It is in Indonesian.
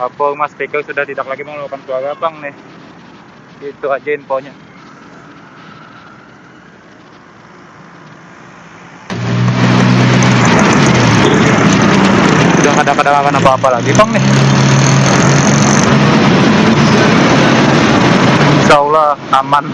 Apa Mas Beko sudah tidak lagi melakukan suara Bang nih. Itu aja infonya. Sudah nggak ada kedengaran apa-apa lagi Bang nih. Insya Allah aman.